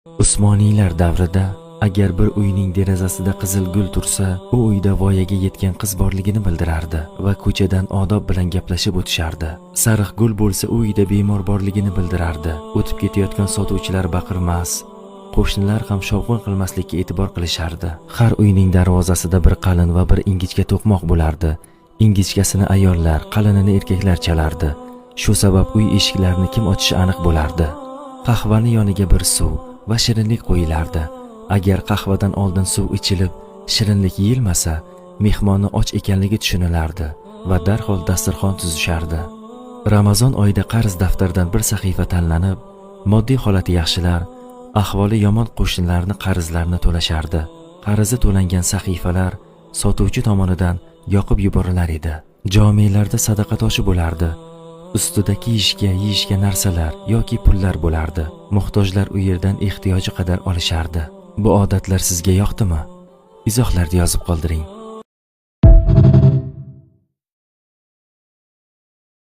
Usmoniylar davrida agar bir uyning derazasida qizil gul tursa, u uyda voyaga yetgan qiz borligini bildirardi va ko'chadan odob bilan gaplashib o'tishardi. Sariq gul bo'lsa, u uyda bemor borligini bildirardi. O'tib ketayotgan sotuvchilar baqirmas, qo'shnilar ham shovqin qilmaslikka e'tibor qilishardi. Har uyning darvozasida bir qalin va bir ingichka to'qmoq bo'lardi. Ingichkasini ayollar, qalinini erkaklar chalardi. Shu sabab uy eshiklarini kim ochishi aniq bo'lardi. Qahvani yoniga bir suv va shirinlik qo'yilardi. Agar qahvadan oldin suv ichilib, shirinlik yeyilmasa, mehmonni och ekanligi tushunilardi va darhol dasturxon tuzishardi. Ramazon oyida qarz daftardan bir sahifa tanlanib, moddiy holati yaxshilar, ahvoli yomon qo'shnilarni qarzlarini to'lashardi. Qarzi to'langan sahifalar sotuvchi tomonidan yoqib yuborilar edi. Jomelarda sadaqa toshi bo'lardi. Ustida yeyishga narsalar yoki pullar bo'lardi. Muhtojlar u yerdan ehtiyoji qadar olishardi. Bu odatlar sizga yoqdimi? Izohlarda yozib qoldiring.